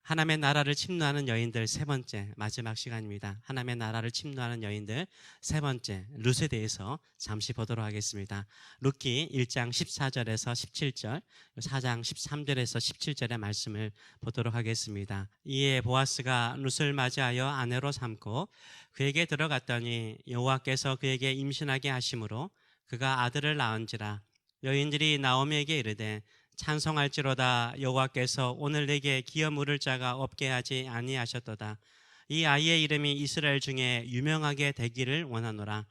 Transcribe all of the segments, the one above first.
하나님의 나라를 침노하는 여인들 세 번째 마지막 시간입니다. 하나님의 나라를 침노하는 여인들 세 번째 룻에 대해서 잠시 보도록 하겠습니다. 룻기 1장 14절에서 17절, 4장 13절에서 17절의 말씀을 보도록 하겠습니다. 이에 보아스가 룻을 맞이하여 아내로 삼고 그에게 들어갔더니 여호와께서 그에게 임신하게 하심으로 그가 아들을 낳은지라. 여인들이 나오미에게 이르되 찬송할지로다. 여호와께서 오늘 내게 기업 물을 자가 없게 하지 아니하셨도다. 이 아이의 이름이 이스라엘 중에 유명하게 되기를 원하노라.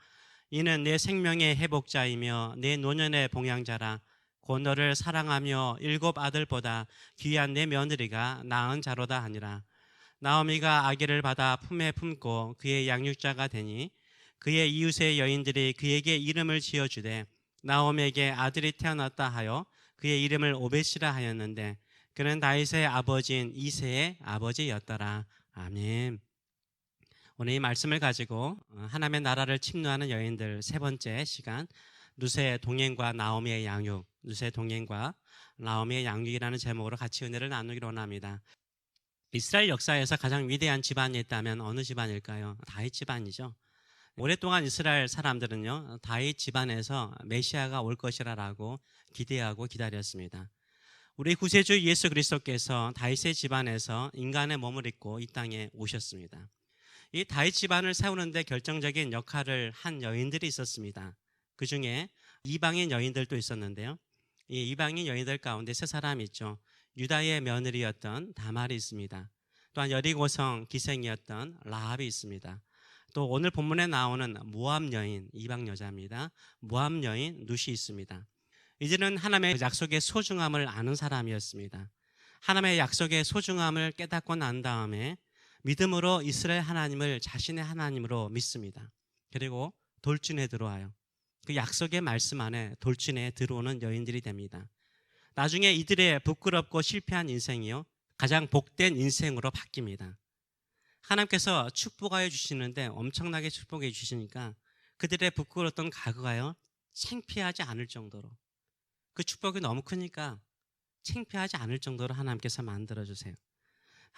이는 내 생명의 회복자이며 내 노년의 봉양자라. 곧 너를 사랑하며 7 아들보다 귀한 내 며느리가 낳은 자로다 하니라. 나오미가 아기를 받아 품에 품고 그의 양육자가 되니 그의 이웃의 여인들이 그에게 이름을 지어주되 나오미에게 아들이 태어났다 하여 그의 이름을 오벳이라 하였는데 그는 다윗의 아버지인 이새의 아버지였더라. 아멘. 오늘 이 말씀을 가지고 하나님의 나라를 침노하는 여인들 세 번째 시간, 룻의 동행과 나오미의 양육, 룻의 동행과 나오미의 양육이라는 제목으로 같이 은혜를 나누기로 원합니다. 이스라엘 역사에서 가장 위대한 집안이 있다면 어느 집안일까요? 다윗 집안이죠. 오랫동안 이스라엘 사람들은요, 다윗 집안에서 메시아가 올 것이라고 기대하고 기다렸습니다. 우리 구세주 예수 그리스도께서 다윗의 집안에서 인간의 몸을 입고 이 땅에 오셨습니다. 이 다윗 집안을 세우는데 결정적인 역할을 한 여인들이 있었습니다. 그 중에 이방인 여인들도 있었는데요. 이 이방인 여인들 가운데 세 사람이 있죠. 유다의 며느리였던 다말이 있습니다. 또한 여리고성 기생이었던 라합이 있습니다. 또 오늘 본문에 나오는 모압 여인, 이방 여자입니다. 모압 여인 룻이 있습니다. 이들은 하나님의 약속의 소중함을 아는 사람이었습니다. 하나님의 약속의 소중함을 깨닫고 난 다음에 믿음으로 이스라엘 하나님을 자신의 하나님으로 믿습니다. 그리고 돌진에 들어와요. 그 약속의 말씀 안에 돌진에 들어오는 여인들이 됩니다. 나중에 이들의 부끄럽고 실패한 인생이요, 가장 복된 인생으로 바뀝니다. 하나님께서 축복하여 주시는데 엄청나게 축복해 주시니까 그들의 부끄러웠던 과거가요, 창피하지 않을 정도로, 그 축복이 너무 크니까 창피하지 않을 정도로 하나님께서 만들어주세요.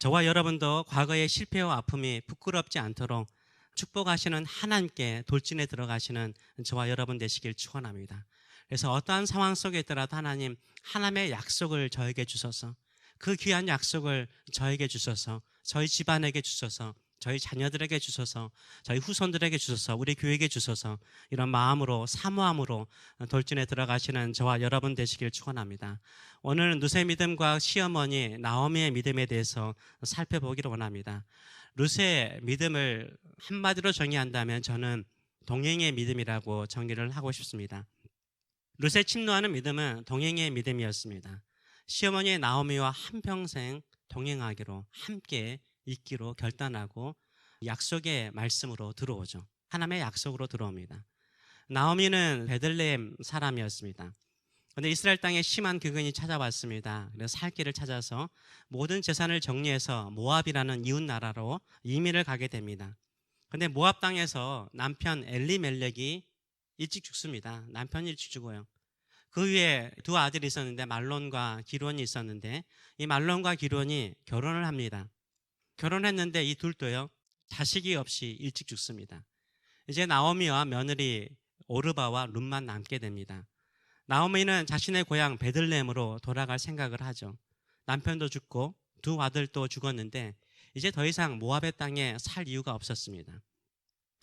저와 여러분도 과거의 실패와 아픔이 부끄럽지 않도록 축복하시는 하나님께 돌진에 들어가시는 저와 여러분 되시길 축원합니다. 그래서 어떠한 상황 속에 있더라도 하나님, 하나님의 약속을 저에게 주셔서, 그 귀한 약속을 저에게 주셔서, 저희 집안에게 주셔서, 저희 자녀들에게 주셔서, 저희 후손들에게 주셔서, 우리 교회에게 주셔서, 이런 마음으로, 사모함으로 돌진에 들어가시는 저와 여러분 되시길 축원합니다. 오늘은 룻의 믿음과 시어머니 나오미의 믿음에 대해서 살펴보기를 원합니다. 룻의 믿음을 한마디로 정의한다면 저는 동행의 믿음이라고 정의를 하고 싶습니다. 룻의 침노하는 믿음은 동행의 믿음이었습니다. 시어머니의 나오미와 한평생 동행하기로, 함께 있기로 결단하고 약속의 말씀으로 들어오죠. 하나님의 약속으로 들어옵니다. 나오미는 베들레헴 사람이었습니다. 그런데 이스라엘 땅에 심한 기근이 찾아왔습니다. 그래서 살 길을 찾아서 모든 재산을 정리해서 모압이라는 이웃 나라로 이민을 가게 됩니다. 그런데 모압 땅에서 남편 엘리멜렉이 일찍 죽습니다. 남편이 일찍 죽어요. 그 위에 두 아들이 있었는데 말론과 기론이 있었는데 이 말론과 기론이 결혼을 합니다. 결혼했는데 이 둘도요, 자식이 없이 일찍 죽습니다. 이제 나오미와 며느리 오르바와 룻만 남게 됩니다. 나오미는 자신의 고향 베들레헴으로 돌아갈 생각을 하죠. 남편도 죽고 두 아들도 죽었는데 이제 더 이상 모압의 땅에 살 이유가 없었습니다.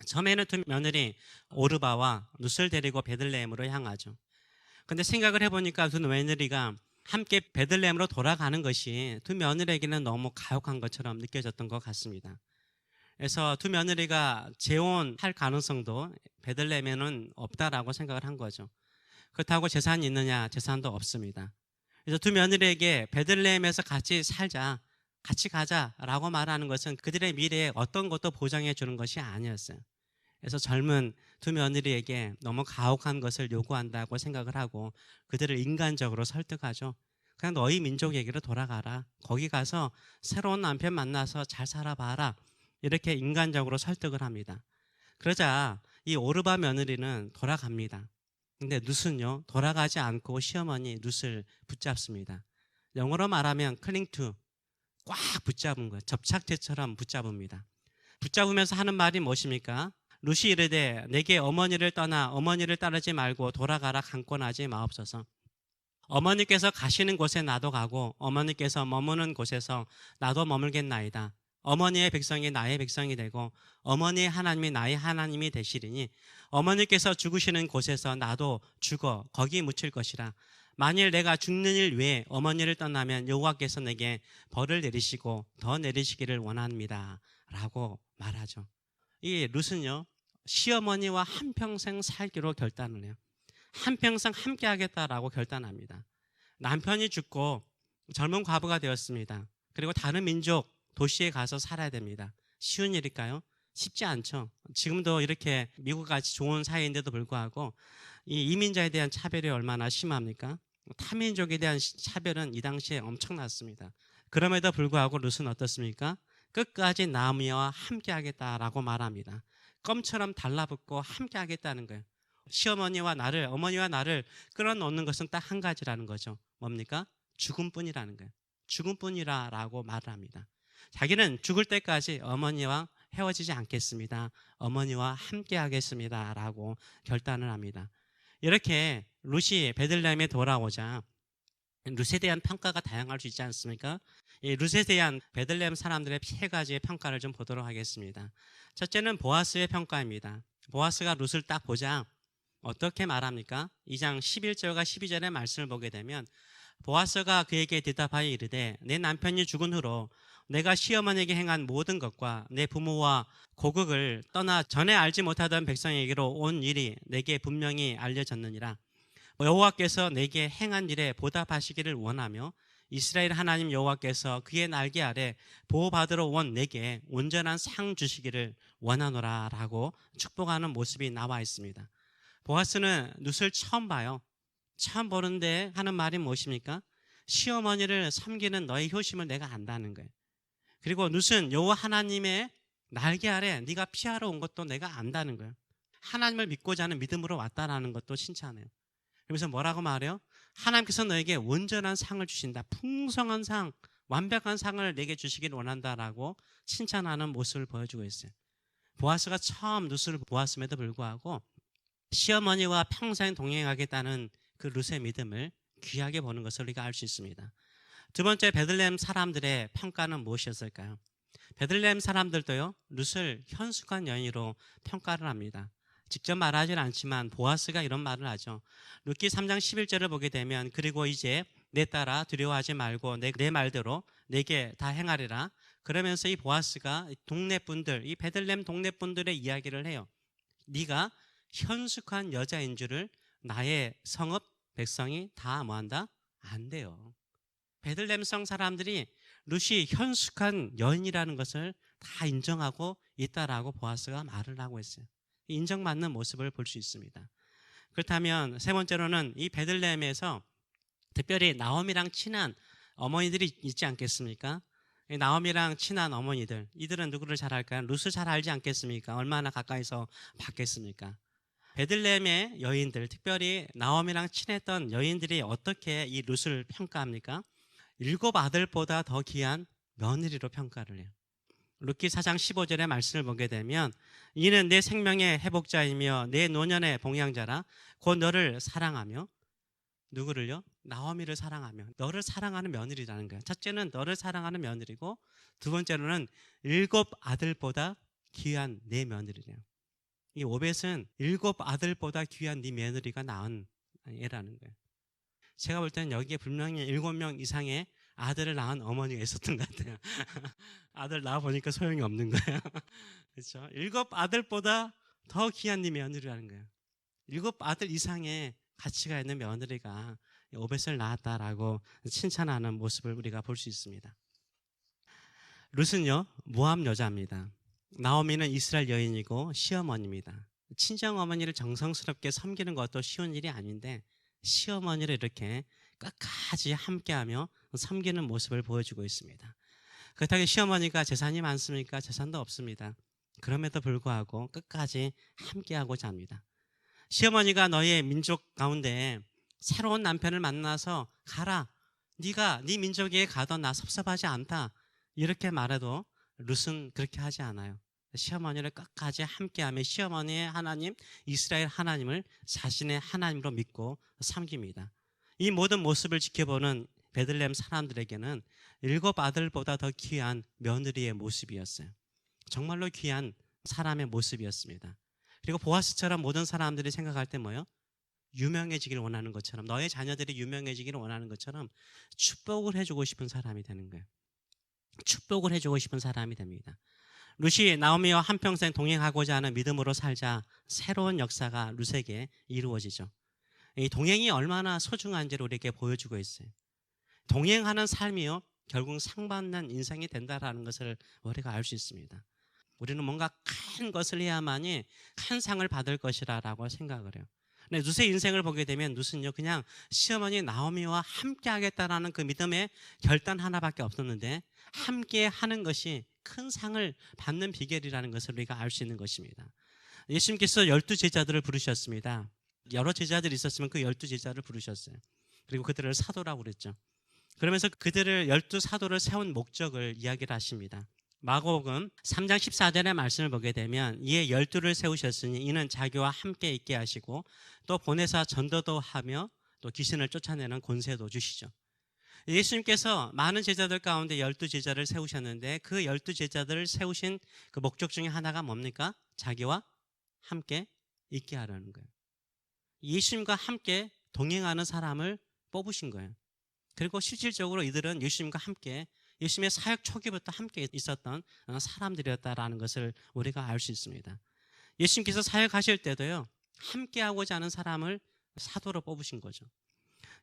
처음에는 두 며느리 오르바와 룻을 데리고 베들레헴으로 향하죠. 근데 생각을 해보니까 두 며느리가 함께 베들레헴으로 돌아가는 것이 두 며느리에게는 너무 가혹한 것처럼 느껴졌던 것 같습니다. 그래서 두 며느리가 재혼할 가능성도 베들레헴에는 없다라고 생각을 한 거죠. 그렇다고 재산이 있느냐? 재산도 없습니다. 그래서 두 며느리에게 베들레헴에서 같이 살자, 같이 가자라고 말하는 것은 그들의 미래에 어떤 것도 보장해 주는 것이 아니었어요. 그래서 젊은 두 며느리에게 너무 가혹한 것을 요구한다고 생각을 하고 그들을 인간적으로 설득하죠. 그냥 너희 민족에게로 돌아가라. 거기 가서 새로운 남편 만나서 잘 살아봐라. 이렇게 인간적으로 설득을 합니다. 그러자 이 오르바 며느리는 돌아갑니다. 근데 룻은요, 돌아가지 않고 시어머니 룻을 붙잡습니다. 영어로 말하면 cling to, 꽉 붙잡은 거예요. 접착제처럼 붙잡습니다. 붙잡으면서 하는 말이 무엇입니까? 룻이 이르되 내게 어머니를 떠나 어머니를 따르지 말고 돌아가라 강권하지 마옵소서. 어머니께서 가시는 곳에 나도 가고 어머니께서 머무는 곳에서 나도 머물겠나이다. 어머니의 백성이 나의 백성이 되고 어머니의 하나님이 나의 하나님이 되시리니 어머니께서 죽으시는 곳에서 나도 죽어 거기 묻힐 것이라. 만일 내가 죽는 일 외에 어머니를 떠나면 여호와께서 내게 벌을 내리시고 더 내리시기를 원합니다 라고 말하죠. 이 룻은요, 시어머니와 한평생 살기로 결단을 해요. 한평생 함께 하겠다라고 결단합니다. 남편이 죽고 젊은 과부가 되었습니다. 그리고 다른 민족 도시에 가서 살아야 됩니다. 쉬운 일일까요? 쉽지 않죠. 지금도 이렇게 미국같이 좋은 사회인데도 불구하고 이 이민자에 대한 차별이 얼마나 심합니까? 타민족에 대한 차별은 이 당시에 엄청났습니다. 그럼에도 불구하고 룻은 어떻습니까? 끝까지 나오미와 함께 하겠다라고 말합니다. 껌처럼 달라붙고 함께 하겠다는 거예요. 시어머니와 나를, 어머니와 나를 끌어놓는 것은 딱 한 가지라는 거죠. 뭡니까? 죽음뿐이라는 거예요. 죽음뿐이라고 말을 합니다. 자기는 죽을 때까지 어머니와 헤어지지 않겠습니다. 어머니와 함께 하겠습니다 라고 결단을 합니다. 이렇게 룻이 베들레헴에 돌아오자 룻에 대한 평가가 다양할 수 있지 않습니까? 이 룻에 대한 베들레헴 사람들의 세 가지의 평가를 좀 보도록 하겠습니다. 첫째는 보아스의 평가입니다. 보아스가 룻을 딱 보자 어떻게 말합니까? 2장 11절과 12절의 말씀을 보게 되면 보아스가 그에게 대답하여 이르되 내 남편이 죽은 후로 내가 시어머니에게 행한 모든 것과 내 부모와 고국을 떠나 전에 알지 못하던 백성에게로 온 일이 내게 분명히 알려졌느니라. 여호와께서 내게 행한 일에 보답하시기를 원하며 이스라엘 하나님 여호와께서 그의 날개 아래 보호받으러 온 내게 온전한 상 주시기를 원하노라 라고 축복하는 모습이 나와 있습니다. 보아스는 룻을 처음 봐요. 처음 보는데 하는 말이 무엇입니까? 시어머니를 섬기는 너의 효심을 내가 안다는 거예요. 그리고 룻은 여호와 하나님의 날개 아래 네가 피하러 온 것도 내가 안다는 거예요. 하나님을 믿고자 하는 믿음으로 왔다라는 것도 칭찬해요. 그러면서 뭐라고 말해요? 하나님께서 너에게 온전한 상을 주신다. 풍성한 상, 완벽한 상을 내게 주시길 원한다라고 칭찬하는 모습을 보여주고 있어요. 보아스가 처음 룻을 보았음에도 불구하고 시어머니와 평생 동행하겠다는 그 룻의 믿음을 귀하게 보는 것을 우리가 알 수 있습니다. 두 번째, 베들레헴 사람들의 평가는 무엇이었을까요? 베들레헴 사람들도요, 룻을 현숙한 여인으로 평가를 합니다. 직접 말하지는 않지만 보아스가 이런 말을 하죠. 룻기 3장 11절을 보게 되면 그리고 이제 내 딸아 두려워하지 말고 내 말대로 내게 다 행하리라. 그러면서 이 보아스가 동네 분들, 이 베들레헴 동네 분들의 이야기를 해요. 네가 현숙한 여자인 줄을 나의 성읍 백성이 다 뭐한다? 안 돼요. 베들레헴 성 사람들이 룻이 현숙한 여인이라는 것을 다 인정하고 있다라고 보아스가 말을 하고 있어요. 인정받는 모습을 볼 수 있습니다. 그렇다면 세 번째로는 이 베들레헴에서 특별히 나오미랑 친한 어머니들이 있지 않겠습니까? 나오미랑 친한 어머니들, 이들은 누구를 잘 알까요? 룻을 잘 알지 않겠습니까? 얼마나 가까이서 봤겠습니까? 베들레헴의 여인들, 특별히 나오미랑 친했던 여인들이 어떻게 이 룻을 평가합니까? 7 아들보다 더 귀한 며느리로 평가를 해요. 룻기 4장 15절의 말씀을 보게 되면 이는 내 생명의 회복자이며 내 노년의 봉양자라 곧 너를 사랑하며 누구를요? 나오미를 사랑하며 너를 사랑하는 며느리라는 거예요. 첫째는 너를 사랑하는 며느리고 두 번째로는 7 아들보다 귀한 내 며느리래요. 이 오벳은 7 아들보다 귀한 네 며느리가 낳은 애라는 거예요. 제가 볼 때는 여기에 분명히 7명 이상의 아들을 낳은 어머니가 있었던 것 같아요. 아들 낳아보니까 소용이 없는 거예요. 그렇죠? 7 아들보다 더 귀한 네 며느리라는 거예요. 7 아들 이상의 가치가 있는 며느리가 오벳을 낳았다라고 칭찬하는 모습을 우리가 볼 수 있습니다. 룻은요, 모압 여자입니다. 나오미는 이스라엘 여인이고 시어머니입니다. 친정어머니를 정성스럽게 섬기는 것도 쉬운 일이 아닌데 시어머니를 이렇게 끝까지 함께하며 섬기는 모습을 보여주고 있습니다. 그렇다고 시어머니가 재산이 많습니까? 재산도 없습니다. 그럼에도 불구하고 끝까지 함께하고자 합니다. 시어머니가 너의 민족 가운데 새로운 남편을 만나서 가라. 네가 네 민족에 가도 나 섭섭하지 않다. 이렇게 말해도 룻은 그렇게 하지 않아요. 시어머니를 끝까지 함께하며 시어머니의 하나님, 이스라엘 하나님을 자신의 하나님으로 믿고 섬깁니다. 이 모든 모습을 지켜보는 베들레헴 사람들에게는 7 아들보다 더 귀한 며느리의 모습이었어요. 정말로 귀한 사람의 모습이었습니다. 그리고 보아스처럼 모든 사람들이 생각할 때 뭐요? 유명해지기를 원하는 것처럼, 너의 자녀들이 유명해지기를 원하는 것처럼 축복을 해주고 싶은 사람이 되는 거예요. 축복을 해주고 싶은 사람이 됩니다. 룻이 나오미와 한평생 동행하고자 하는 믿음으로 살자 새로운 역사가 룻에게 이루어지죠. 이 동행이 얼마나 소중한지를 우리에게 보여주고 있어요. 동행하는 삶이요, 결국 상받는 인생이 된다라는 것을 우리가 알 수 있습니다. 우리는 뭔가 큰 것을 해야만이 큰 상을 받을 것이라고 생각을 해요. 근데 룻의 인생을 보게 되면 룻은요, 그냥 시어머니 나오미와 함께 하겠다라는 그 믿음의 결단 하나밖에 없었는데, 함께 하는 것이 큰 상을 받는 비결이라는 것을 우리가 알 수 있는 것입니다. 예수님께서 12 제자들을 부르셨습니다. 여러 제자들이 있었으면 그 12 제자를 부르셨어요. 그리고 그들을 사도라고 그랬죠. 그러면서 그들을 12 사도를 세운 목적을 이야기를 하십니다. 마가복음 3장 14절의 말씀을 보게 되면, 이에 12를 세우셨으니 이는 자기와 함께 있게 하시고 또 보내사 전도도 하며 또 귀신을 쫓아내는 권세도 주시죠. 예수님께서 많은 제자들 가운데 12 제자를 세우셨는데, 그 12 제자들을 세우신 그 목적 중에 하나가 뭡니까? 자기와 함께 있게 하라는 거예요. 예수님과 함께 동행하는 사람을 뽑으신 거예요. 그리고 실질적으로 이들은 예수님과 함께, 예수님의 사역 초기부터 함께 있었던 사람들이었다라는 것을 우리가 알 수 있습니다. 예수님께서 사역하실 때도요, 함께하고자 하는 사람을 사도로 뽑으신 거죠.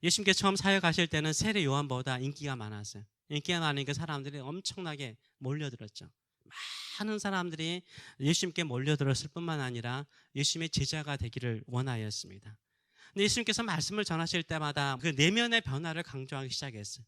예수님께서 처음 사역하실 때는 세례 요한보다 인기가 많았어요. 인기가 많으니까 사람들이 엄청나게 몰려들었죠. 많은 사람들이 예수님께 몰려들었을 뿐만 아니라 예수님의 제자가 되기를 원하였습니다. 근데 예수님께서 말씀을 전하실 때마다 그 내면의 변화를 강조하기 시작했어요.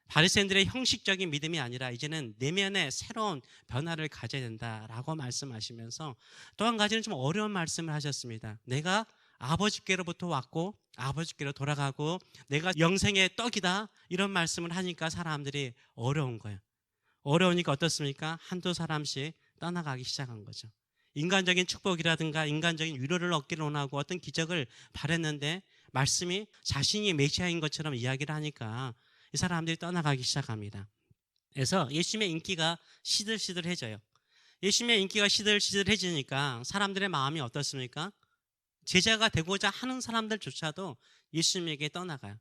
바리새인들의 형식적인 믿음이 아니라 이제는 내면의 새로운 변화를 가져야 된다라고 말씀하시면서, 또 한 가지는 좀 어려운 말씀을 하셨습니다. 내가 아버지께로부터 왔고 아버지께로 돌아가고 내가 영생의 떡이다, 이런 말씀을 하니까 사람들이 어려운 거예요. 어려우니까 어떻습니까? 한두 사람씩 떠나가기 시작한 거죠. 인간적인 축복이라든가 인간적인 위로를 얻기를 원하고 어떤 기적을 바랬는데, 말씀이 자신이 메시아인 것처럼 이야기를 하니까 이 사람들이 떠나가기 시작합니다. 그래서 예수님의 인기가 시들시들해져요. 예수님의 인기가 시들시들해지니까 사람들의 마음이 어떻습니까? 제자가 되고자 하는 사람들조차도 예수님에게 떠나가요.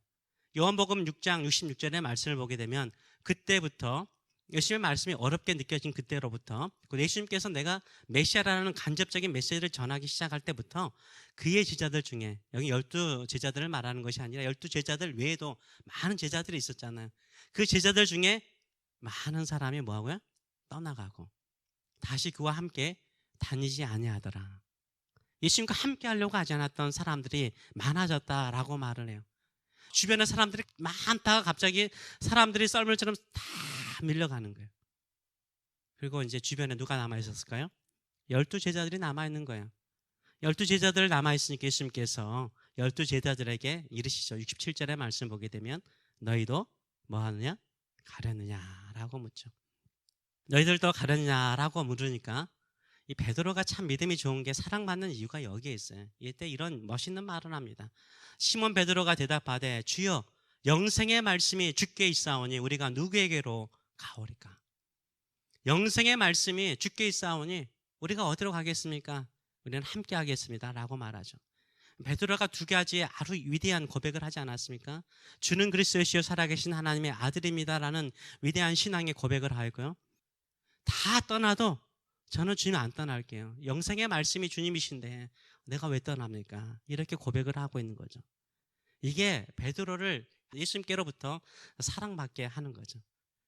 요한복음 6장 66절의 말씀을 보게 되면, 그때부터 예수님의 말씀이 어렵게 느껴진 그때로부터, 예수님께서 내가 메시아라는 간접적인 메시지를 전하기 시작할 때부터 그의 제자들 중에, 여기 12 제자들을 말하는 것이 아니라 12 제자들 외에도 많은 제자들이 있었잖아요. 그 제자들 중에 많은 사람이 뭐하고요? 떠나가고 다시 그와 함께 다니지 아니하더라. 예수님과 함께 하려고 하지 않았던 사람들이 많아졌다라고 말을 해요. 주변에 사람들이 많다가 갑자기 사람들이 썰물처럼 다 밀려가는 거예요. 그리고 이제 주변에 누가 남아있었을까요? 12 제자들이 남아있는 거예요. 12 제자들 남아있으니까 예수님께서 12 제자들에게 이르시죠. 67절의 말씀 보게 되면, 너희도 뭐 하느냐? 가려느냐라고 묻죠. 너희들도 가려느냐라고 물으니까, 이 베드로가 참 믿음이 좋은 게 사랑받는 이유가 여기에 있어요. 이때 이런 멋있는 말을 합니다. 시몬 베드로가 대답하되, 주여 영생의 말씀이 주께 있사오니 우리가 누구에게로 가오리까? 영생의 말씀이 주께 있사오니 우리가 어디로 가겠습니까? 우리는 함께 하겠습니다 라고 말하죠. 베드로가 2가지 아주 위대한 고백을 하지 않았습니까? 주는 그리스도시요 살아계신 하나님의 아들입니다 라는 위대한 신앙의 고백을 하고요, 다 떠나도 저는 주님 안 떠날게요. 영생의 말씀이 주님이신데 내가 왜 떠납니까? 이렇게 고백을 하고 있는 거죠. 이게 베드로를 예수님께로부터 사랑받게 하는 거죠.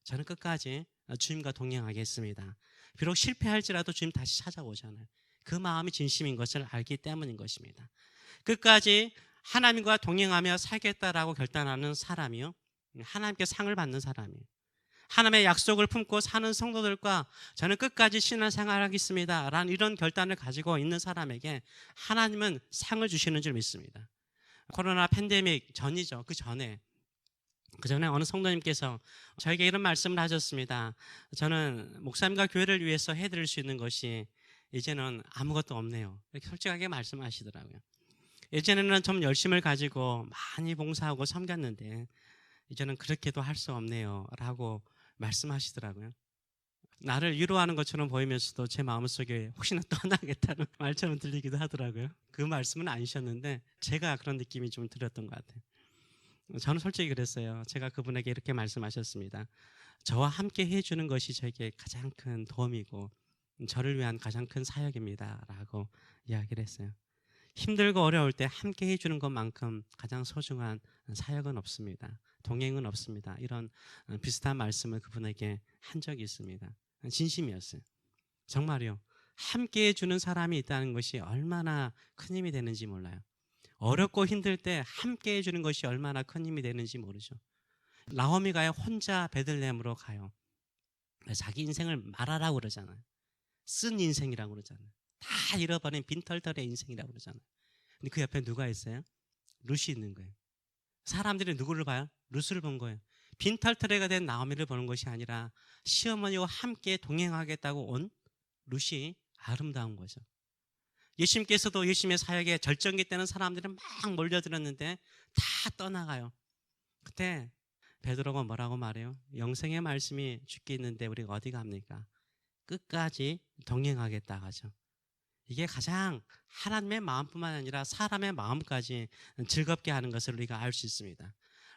저는 끝까지 주님과 동행하겠습니다. 비록 실패할지라도 주님 다시 찾아오잖아요. 그 마음이 진심인 것을 알기 때문인 것입니다. 끝까지 하나님과 동행하며 살겠다라고 결단하는 사람이요, 하나님께 상을 받는 사람이에요. 하나님의 약속을 품고 사는 성도들과 저는 끝까지 신앙생활을 하겠습니다 라는 이런 결단을 가지고 있는 사람에게 하나님은 상을 주시는 줄 믿습니다. 코로나 팬데믹 전이죠. 그 전에 그 전에 어느 성도님께서 저에게 이런 말씀을 하셨습니다. 저는 목사님과 교회를 위해서 해드릴 수 있는 것이 이제는 아무것도 없네요. 이렇게 솔직하게 말씀하시더라고요. 예전에는 좀 열심을 가지고 많이 봉사하고 섬겼는데 이제는 그렇게도 할 수 없네요 라고 말씀하시더라고요. 나를 위로하는 것처럼 보이면서도 제 마음속에 혹시나 떠나겠다는 말처럼 들리기도 하더라고요. 그 말씀은 아니셨는데 제가 그런 느낌이 좀 들었던 것 같아요. 저는 솔직히 그랬어요. 제가 그분에게 이렇게 말씀하셨습니다. 저와 함께 해주는 것이 저에게 가장 큰 도움이고 저를 위한 가장 큰 사역입니다 라고 이야기를 했어요. 힘들고 어려울 때 함께 해주는 것만큼 가장 소중한 사역은 없습니다. 동행은 없습니다. 이런 비슷한 말씀을 그분에게 한 적이 있습니다. 진심이었어요. 정말요. 함께 해주는 사람이 있다는 것이 얼마나 큰 힘이 되는지 몰라요. 어렵고 힘들 때 함께 해주는 것이 얼마나 큰 힘이 되는지 모르죠. 나오미가 혼자 베들레헴으로 가요. 자기 인생을 말하라고 그러잖아요. 쓴 인생이라고 그러잖아요. 다 잃어버린 빈털털의 인생이라고 그러잖아요. 근데 그 옆에 누가 있어요? 룻이 있는 거예요. 사람들이 누구를 봐요? 룻을 본 거예요. 빈털터레가 된 나오미를 보는 것이 아니라 시어머니와 함께 동행하겠다고 온 룻이 아름다운 거죠. 예수님께서도 예수님의 사역에 절정기 때는 사람들이 막 몰려들었는데 다 떠나가요. 그때 베드로가 뭐라고 말해요? 영생의 말씀이 주께 있는데 우리가 어디 갑니까? 끝까지 동행하겠다 하죠. 이게 가장 하나님의 마음뿐만 아니라 사람의 마음까지 즐겁게 하는 것을 우리가 알 수 있습니다.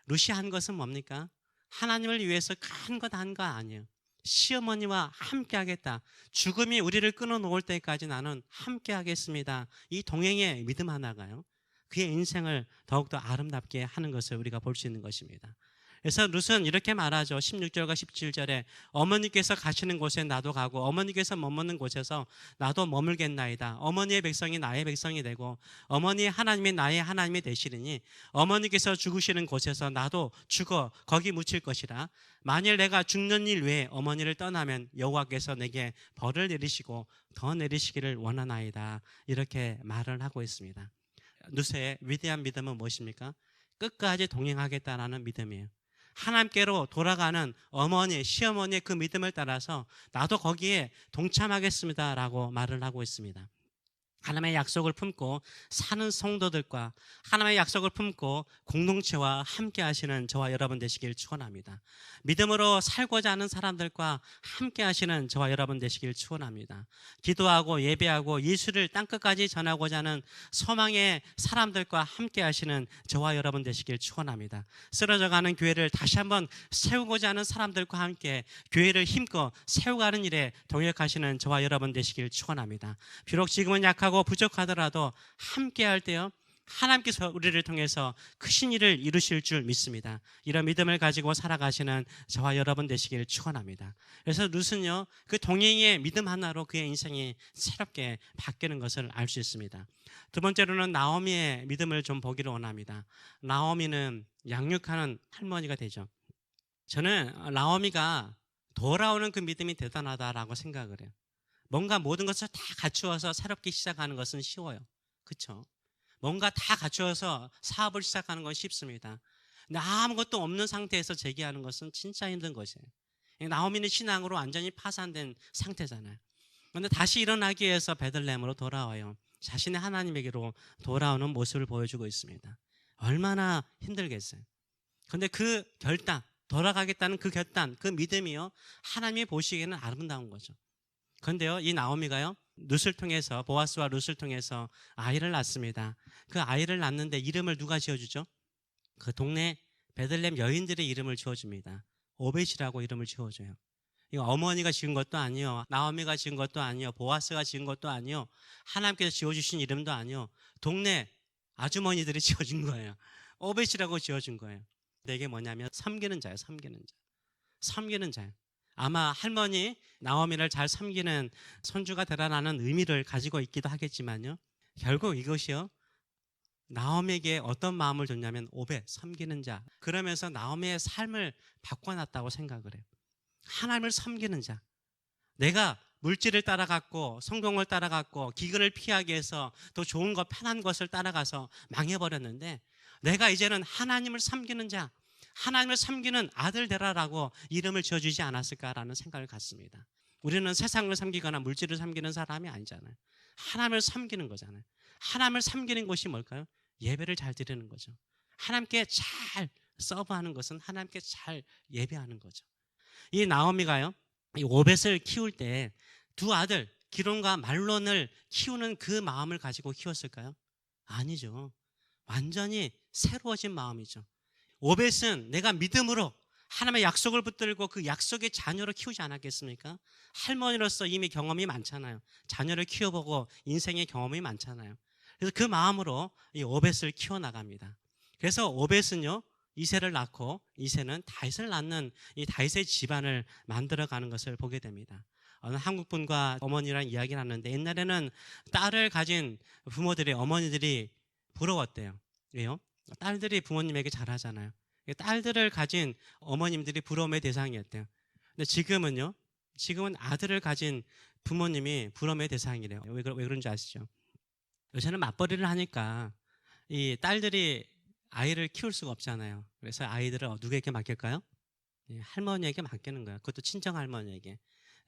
룻이 한 것은 뭡니까? 하나님을 위해서 큰 것 한 거 아니에요. 시어머니와 함께 하겠다. 죽음이 우리를 끊어놓을 때까지 나는 함께 하겠습니다. 이 동행의 믿음 하나가요. 그의 인생을 더욱더 아름답게 하는 것을 우리가 볼 수 있는 것입니다. 그래서 룻은 이렇게 말하죠. 16절과 17절에 어머니께서 가시는 곳에 나도 가고 어머니께서 머무는 곳에서 나도 머물겠나이다. 어머니의 백성이 나의 백성이 되고 어머니의 하나님이 나의 하나님이 되시리니 어머니께서 죽으시는 곳에서 나도 죽어 거기 묻힐 것이라. 만일 내가 죽는 일 외에 어머니를 떠나면 여호와께서 내게 벌을 내리시고 더 내리시기를 원하나이다. 이렇게 말을 하고 있습니다. 룻의 위대한 믿음은 무엇입니까? 끝까지 동행하겠다라는 믿음이에요. 하나님께로 돌아가는 어머니, 시어머니의 그 믿음을 따라서 나도 거기에 동참하겠습니다라고 말을 하고 있습니다. 하나님의 약속을 품고 사는 성도들과 하나님의 약속을 품고 공동체와 함께 하시는 저와 여러분 되시길 축원합니다. 믿음으로 살고자 하는 사람들과 함께 하시는 저와 여러분 되시길 축원합니다. 기도하고 예배하고 예수를 땅끝까지 전하고자 하는 소망의 사람들과 함께 하시는 저와 여러분 되시길 축원합니다. 쓰러져가는 교회를 다시 한번 세우고자 하는 사람들과 함께 교회를 힘껏 세워가는 일에 동역하시는 저와 여러분 되시길 축원합니다. 비록 지금은 약하고 부족하더라도 함께 할 때요 하나님께서 우리를 통해서 크신 일을 이루실 줄 믿습니다. 이런 믿음을 가지고 살아가시는 저와 여러분 되시길 축원합니다. 그래서 룻은요 그 동행의 믿음 하나로 그의 인생이 새롭게 바뀌는 것을 알 수 있습니다. 두 번째로는 나오미의 믿음을 좀 보기를 원합니다. 나오미는 양육하는 할머니가 되죠. 저는 나오미가 돌아오는 그 믿음이 대단하다라고 생각을 해요. 뭔가 모든 것을 다 갖추어서 새롭게 시작하는 것은 쉬워요. 그렇죠? 뭔가 다 갖추어서 사업을 시작하는 건 쉽습니다. 근데 아무것도 없는 상태에서 재기하는 것은 진짜 힘든 것이에요. 나오미는 신앙으로 완전히 파산된 상태잖아요. 그런데 다시 일어나기 위해서 베들레헴으로 돌아와요. 자신의 하나님에게로 돌아오는 모습을 보여주고 있습니다. 얼마나 힘들겠어요. 그런데 그 결단, 돌아가겠다는 그 결단, 그 믿음이요 하나님이 보시기에는 아름다운 거죠. 그런데요 이 나오미가요 룻을 통해서 보아스와 룻을 통해서 아이를 낳습니다. 그 아이를 낳는데 이름을 누가 지어주죠? 그 동네 베들레헴 여인들의 이름을 지어줍니다. 오벳이라고 이름을 지어줘요. 이거 어머니가 지은 것도 아니요, 나오미가 지은 것도 아니요, 보아스가 지은 것도 아니요, 하나님께서 지어주신 이름도 아니요, 동네 아주머니들이 지어준 거예요. 오벳이라고 지어준 거예요. 근데 이게 뭐냐면 섬기는 자예요. 섬기는 자. 섬기는 자예요. 아마 할머니 나오미를 잘 섬기는 손주가 되라는 의미를 가지고 있기도 하겠지만요, 결국 이것이요 나오미에게 어떤 마음을 줬냐면 오벳, 섬기는 자. 그러면서 나오미의 삶을 바꿔놨다고 생각을 해요. 하나님을 섬기는 자. 내가 물질을 따라갔고 성공을 따라갔고 기근을 피하기 위해서 또 좋은 것 편한 것을 따라가서 망해버렸는데 내가 이제는 하나님을 섬기는 자, 하나님을 섬기는 아들 되라라고 이름을 지어주지 않았을까라는 생각을 갖습니다. 우리는 세상을 섬기거나 물질을 섬기는 사람이 아니잖아요. 하나님을 섬기는 거잖아요. 하나님을 섬기는 것이 뭘까요? 예배를 잘 드리는 거죠. 하나님께 잘 서브하는 것은 하나님께 잘 예배하는 거죠. 이 나오미가요, 이 오벳을 키울 때 두 아들 기론과 말론을 키우는 그 마음을 가지고 키웠을까요? 아니죠. 완전히 새로워진 마음이죠. 오벳은 내가 믿음으로 하나님의 약속을 붙들고 그 약속의 자녀로 키우지 않았겠습니까? 할머니로서 이미 경험이 많잖아요. 자녀를 키워보고 인생의 경험이 많잖아요. 그래서 그 마음으로 이 오벳을 키워나갑니다. 그래서 오벳은요, 이새를 낳고 이새는 다윗을 낳는 이 다윗의 집안을 만들어가는 것을 보게 됩니다. 어느 한국분과 어머니랑 이야기를 하는데 옛날에는 딸을 가진 부모들이, 어머니들이 부러웠대요. 왜요? 딸들이 부모님에게 잘하잖아요. 딸들을 가진 어머님들이 부러움의 대상이었대요. 근데 지금은요, 지금은 아들을 가진 부모님이 부러움의 대상이래요. 왜 그런지 아시죠? 요새는 맞벌이를 하니까 이 딸들이 아이를 키울 수가 없잖아요. 그래서 아이들을 누구에게 맡길까요? 할머니에게 맡기는 거예요. 그것도 친정 할머니에게.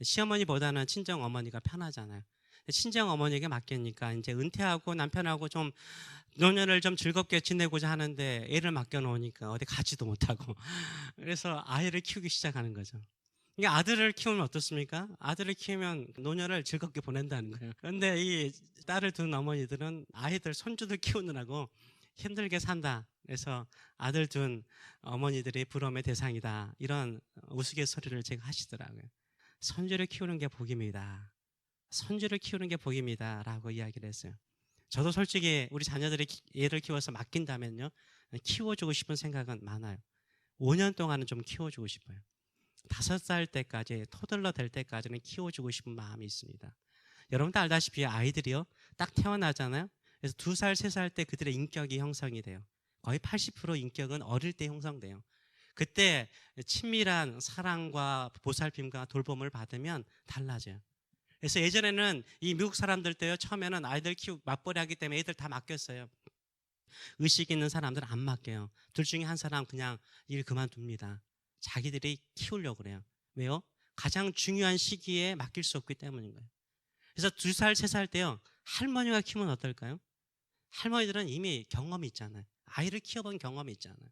시어머니보다는 친정 어머니가 편하잖아요. 친정 어머니에게 맡기니까 이제 은퇴하고 남편하고 좀 노년을 좀 즐겁게 지내고자 하는데 애를 맡겨놓으니까 어디 가지도 못하고 그래서 아이를 키우기 시작하는 거죠. 이게 아들을 키우면 어떻습니까? 아들을 키우면 노년을 즐겁게 보낸다는 거예요. 그런데 이 딸을 둔 어머니들은 아이들 손주들 키우느라고 힘들게 산다. 그래서 아들 둔 어머니들이 부러움의 대상이다. 이런 우스갯소리를 제가 하시더라고요. 손주를 키우는 게 복입니다. 손주를 키우는 게 복입니다. 라고 이야기를 했어요. 저도 솔직히 우리 자녀들이 얘를 키워서 맡긴다면요, 키워주고 싶은 생각은 많아요. 5년 동안은 좀 키워주고 싶어요. 5살 때까지, 토들러 될 때까지는 키워주고 싶은 마음이 있습니다. 여러분도 알다시피 아이들이요, 딱 태어나잖아요. 그래서 2살, 3살 때 그들의 인격이 형성이 돼요. 거의 80% 인격은 어릴 때 형성돼요. 그때 친밀한 사랑과 보살핌과 돌봄을 받으면 달라져요. 그래서 예전에는 이 미국 사람들 때요, 처음에는 아이들 맞벌이 하기 때문에 애들 다 맡겼어요. 의식 있는 사람들은 안 맡겨요. 둘 중에 한 사람 그냥 일 그만둡니다. 자기들이 키우려고 그래요. 왜요? 가장 중요한 시기에 맡길 수 없기 때문인 거예요. 그래서 2살, 3살 때요, 할머니가 키우면 어떨까요? 할머니들은 이미 경험이 있잖아요. 아이를 키워본 경험이 있잖아요.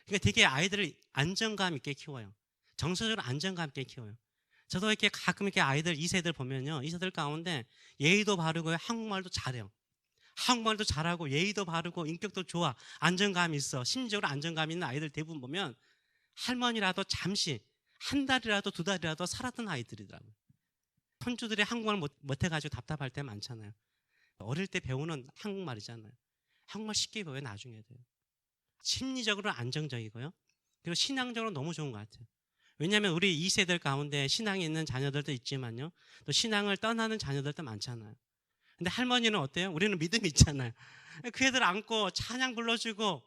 그러니까 되게 아이들을 안정감 있게 키워요. 정서적으로 안정감 있게 키워요. 저도 이렇게 가끔 이렇게 아이들 2세들 보면요, 2세들 가운데 예의도 바르고 한국말도 잘해요. 한국말도 잘하고 예의도 바르고 인격도 좋아, 안정감이 있어, 심리적으로 안정감 있는 아이들 대부분 보면 할머니라도 잠시 한 달이라도 2달이라도 살았던 아이들이더라고요. 손주들이 한국말 못해가지고 답답할 때 많잖아요. 어릴 때 배우는 한국말이잖아요. 한국말 쉽게 배워요. 나중에 돼요. 심리적으로 안정적이고요, 그리고 신앙적으로 너무 좋은 것 같아요. 왜냐하면 우리 2세들 가운데 신앙이 있는 자녀들도 있지만요, 또 신앙을 떠나는 자녀들도 많잖아요. 근데 할머니는 어때요? 우리는 믿음이 있잖아요. 그 애들 안고 찬양 불러주고,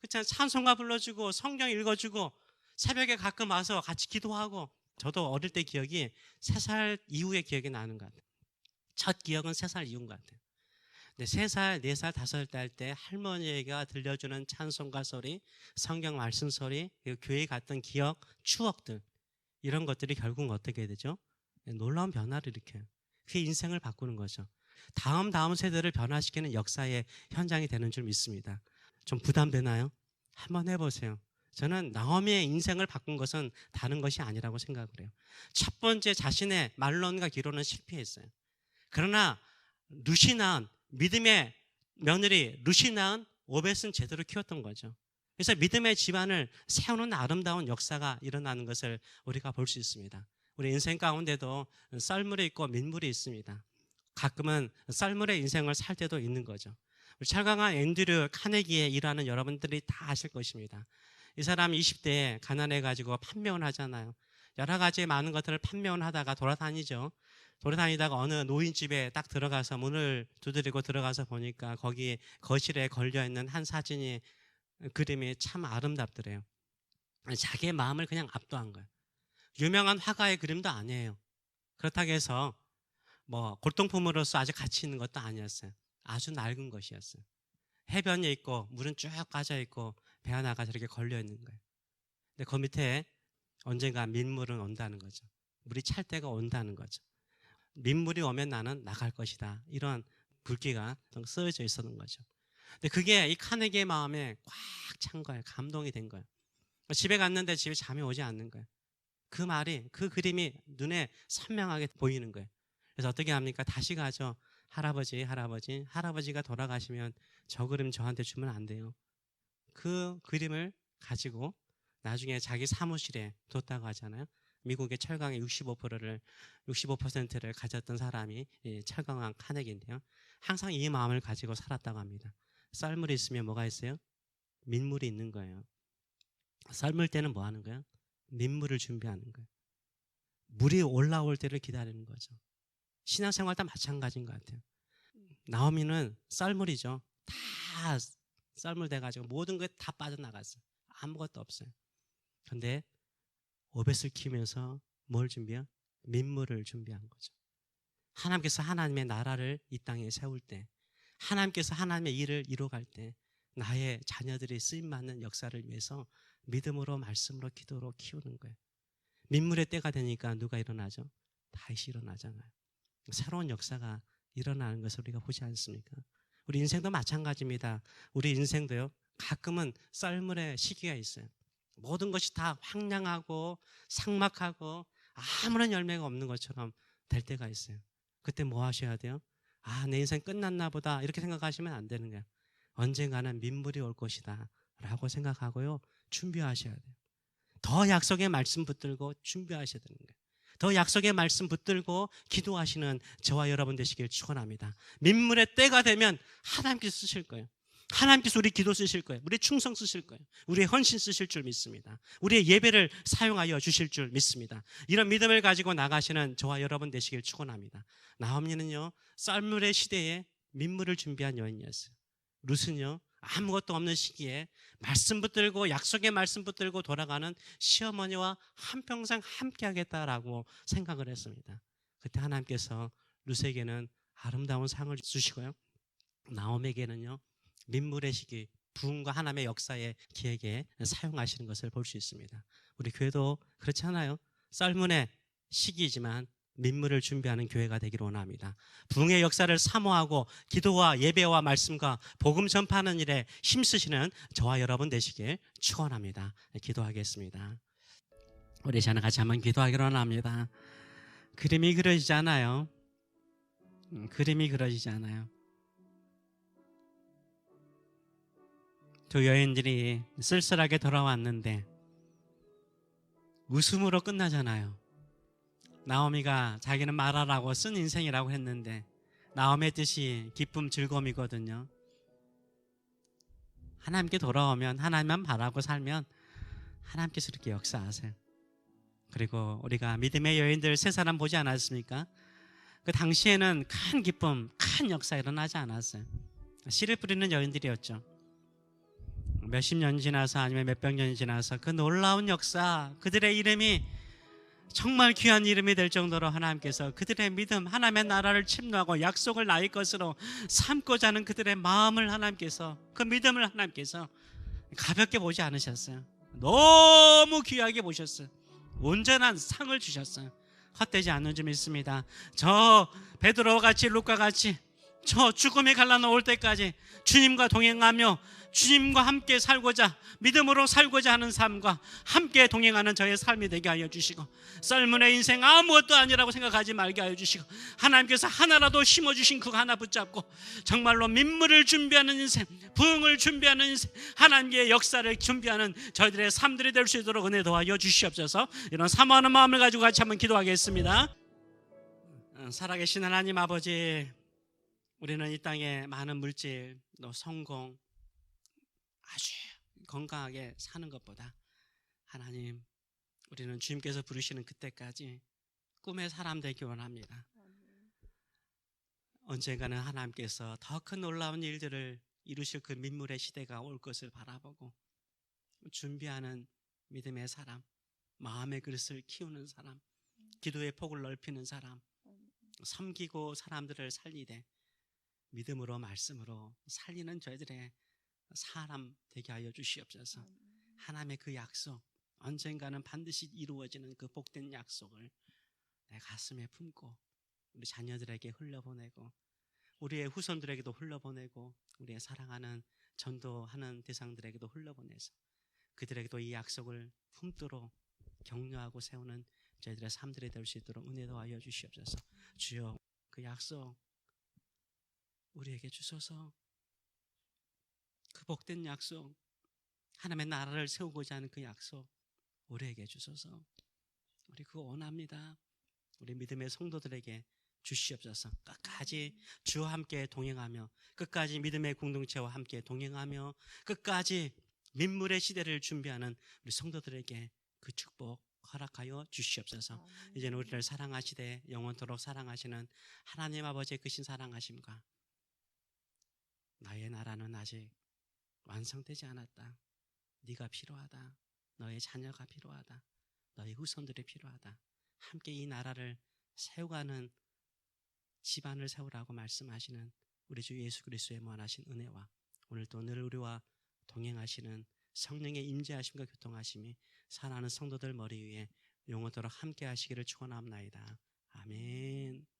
그렇잖아요. 찬송가 불러주고, 성경 읽어주고, 새벽에 가끔 와서 같이 기도하고. 저도 어릴 때 기억이 3살 이후의 기억이 나는 것 같아요. 첫 기억은 3살 이후인 것 같아요. 근데 3살, 4살, 5살 때 할 때 할머니가 들려주는 찬송가 소리, 성경 말씀 소리, 그리고 교회 갔던 기억, 추억들, 이런 것들이 결국은 어떻게 되죠? 놀라운 변화를 일으켜요. 그게 인생을 바꾸는 거죠. 다음 세대를 변화시키는 역사의 현장이 되는 줄 믿습니다. 좀 부담되나요? 한번 해보세요. 저는 나오미의 인생을 바꾼 것은 다른 것이 아니라고 생각을 해요. 첫 번째, 자신의 말론과 기로는 실패했어요. 그러나 룻이 낳은, 믿음의 며느리 룻이 낳은 오벳은 제대로 키웠던 거죠. 그래서 믿음의 집안을 세우는 아름다운 역사가 일어나는 것을 우리가 볼 수 있습니다. 우리 인생 가운데도 썰물이 있고 민물이 있습니다. 가끔은 썰물의 인생을 살 때도 있는 거죠. 우리 철강한 앤드류 카네기에 일하는 여러분들이 다 아실 것입니다. 이 사람 20대에 가난해가지고 판매원 하잖아요. 여러 가지 많은 것들을 판매원 하다가 돌아다니죠. 돌아다니다가 어느 노인집에 딱 들어가서 문을 두드리고 들어가서 보니까 거기 거실에 걸려있는 한 사진이, 그림이 참 아름답더래요. 자기의 마음을 그냥 압도한 거예요. 유명한 화가의 그림도 아니에요. 그렇다고 해서 뭐 골동품으로서 아주 가치 있는 것도 아니었어요. 아주 낡은 것이었어요. 해변에 있고 물은 쭉 빠져 있고 배 하나가 저렇게 걸려 있는 거예요. 근데 그 밑에 언젠가 민물은 온다는 거죠. 물이 찰 때가 온다는 거죠. 민물이 오면 나는 나갈 것이다. 이런 글귀가 쓰여져 있었던 거죠. 근데 그게 이 카네기의 마음에 꽉 찬 거예요. 감동이 된 거예요. 집에 갔는데 집에 잠이 오지 않는 거예요. 그 말이, 그 그림이 눈에 선명하게 보이는 거예요. 그래서 어떻게 합니까? 다시 가죠. 할아버지가 돌아가시면 저 그림 저한테 주면 안 돼요. 그 그림을 가지고 나중에 자기 사무실에 뒀다고 하잖아요. 미국의 철강의 65%를 가졌던 사람이 철강왕 카네기인데요. 항상 이 마음을 가지고 살았다고 합니다. 썰물이 있으면 뭐가 있어요? 민물이 있는 거예요. 썰물 때는 뭐 하는 거예요? 민물을 준비하는 거예요. 물이 올라올 때를 기다리는 거죠. 신앙생활 다 마찬가지인 것 같아요. 나오미는 썰물이죠. 다 썰물 돼가지고 모든 게 다 빠져나갔어요. 아무것도 없어요. 그런데 오벳을 키우면서 뭘 준비해요? 민물을 준비한 거죠. 하나님께서 하나님의 나라를 이 땅에 세울 때, 하나님께서 하나님의 일을 이루어갈 때 나의 자녀들이 쓰임받는 역사를 위해서 믿음으로, 말씀으로, 기도로 키우는 거예요. 민물의 때가 되니까 누가 일어나죠? 다윗이 일어나잖아요. 새로운 역사가 일어나는 것을 우리가 보지 않습니까? 우리 인생도 마찬가지입니다. 우리 인생도요, 가끔은 썰물의 시기가 있어요. 모든 것이 다 황량하고 삭막하고 아무런 열매가 없는 것처럼 될 때가 있어요. 그때 뭐 하셔야 돼요? 아, 내 인생 끝났나 보다 이렇게 생각하시면 안 되는 거예요. 언젠가는 민물이 올 것이다 라고 생각하고요, 준비하셔야 돼요. 더 약속의 말씀 붙들고 준비하셔야 되는 거예요. 더 약속의 말씀 붙들고 기도하시는 저와 여러분 되시길 축원합니다. 민물의 때가 되면 하나님께서 쓰실 거예요. 하나님께서 우리 기도 쓰실 거예요. 우리의 충성 쓰실 거예요. 우리의 헌신 쓰실 줄 믿습니다. 우리의 예배를 사용하여 주실 줄 믿습니다. 이런 믿음을 가지고 나가시는 저와 여러분 되시길 축원합니다. 나오미는요, 썰물의 시대에 민물을 준비한 여인이었어요. 룻은요, 아무것도 없는 시기에 말씀 붙들고 약속의 말씀 붙들고 돌아가는 시어머니와 한평생 함께 하겠다라고 생각을 했습니다. 그때 하나님께서 룻에게는 아름다운 상을 주시고요, 나오미에게는요, 민물의 시기, 부흥과 하나님의 역사의 기획에 사용하시는 것을 볼 수 있습니다. 우리 교회도 그렇지 않아요? 썰문의 시기이지만 민물을 준비하는 교회가 되기를 원합니다. 부흥의 역사를 사모하고 기도와 예배와 말씀과 복음 전파하는 일에 힘쓰시는 저와 여러분 되시길 축원합니다. 기도하겠습니다. 우리 자녀 같이 한번 기도하기로 원합니다. 그림이 그려지지 않아요. 그림이 그려지지 않아요. 두 여인들이 쓸쓸하게 돌아왔는데 웃음으로 끝나잖아요. 나오미가 자기는 말하라고 쓴 인생이라고 했는데 나오미의 뜻이 기쁨, 즐거움이거든요. 하나님께 돌아오면, 하나님만 바라고 살면 하나님께서 이렇게 역사하세요. 그리고 우리가 믿음의 여인들 세 사람 보지 않았습니까? 그 당시에는 큰 기쁨, 큰 역사 일어나지 않았어요. 씨를 뿌리는 여인들이었죠. 몇십 년 지나서 아니면 몇백 년이 지나서 그 놀라운 역사, 그들의 이름이 정말 귀한 이름이 될 정도로 하나님께서 그들의 믿음, 하나님의 나라를 침노하고 약속을 나의 것으로 삼고자 하는 그들의 마음을 하나님께서, 그 믿음을 하나님께서 가볍게 보지 않으셨어요. 너무 귀하게 보셨어요. 온전한 상을 주셨어요. 헛되지 않는 줄 믿습니다. 저 베드로와 같이, 루카 같이 저 죽음이 갈라놓을 때까지 주님과 동행하며 주님과 함께 살고자, 믿음으로 살고자 하는 삶과 함께 동행하는 저의 삶이 되게 하여 주시고, 썰문의 인생 아무것도 아니라고 생각하지 말게 하여 주시고, 하나님께서 하나라도 심어주신 그거 하나 붙잡고 정말로 민물을 준비하는 인생, 부흥을 준비하는 인생, 하나님의 역사를 준비하는 저희들의 삶들이 될 수 있도록 은혜 도와여 주시옵소서. 이런 사모하는 마음을 가지고 같이 한번 기도하겠습니다. 살아계신 하나님 아버지, 우리는 이 땅에 많은 물질, 또 성공, 아주 건강하게 사는 것보다 하나님, 우리는 주님께서 부르시는 그때까지 꿈의 사람 되기 원합니다. 언젠가는 하나님께서 더 큰 놀라운 일들을 이루실 그 민물의 시대가 올 것을 바라보고 준비하는 믿음의 사람, 마음의 그릇을 키우는 사람, 기도의 폭을 넓히는 사람, 섬기고 사람들을 살리되 믿음으로, 말씀으로 살리는 저희들의 사람 되게 하여 주시옵소서. 하나님의 그 약속, 언젠가는 반드시 이루어지는 그 복된 약속을 내 가슴에 품고 우리 자녀들에게 흘려보내고 우리의 후손들에게도 흘려보내고 우리의 사랑하는 전도하는 대상들에게도 흘려보내서 그들에게도 이 약속을 품도록 격려하고 세우는 저희들의 삶들이 될 수 있도록 은혜 도와여 주시옵소서. 주여 그 약속 우리에게 주소서. 그 복된 약속, 하나님의 나라를 세우고자 하는 그 약속 우리에게 주소서. 우리 그거 원합니다. 우리 믿음의 성도들에게 주시옵소서. 끝까지 주와 함께 동행하며 끝까지 믿음의 공동체와 함께 동행하며 끝까지 민물의 시대를 준비하는 우리 성도들에게 그 축복 허락하여 주시옵소서. 이제는 우리를 사랑하시되 영원토록 사랑하시는 하나님 아버지의 크신 사랑하심과 너의 나라는 아직 완성되지 않았다. 네가 필요하다. 너의 자녀가 필요하다. 너의 후손들이 필요하다. 함께 이 나라를 세워가는 집안을 세우라고 말씀하시는 우리 주 예수 그리스도의 무한하신 은혜와 오늘도 늘 우리와 동행하시는 성령의 임재하심과 교통하심이 사랑하는 성도들 머리 위에 영원토록 함께 하시기를 축원합니다. 아멘.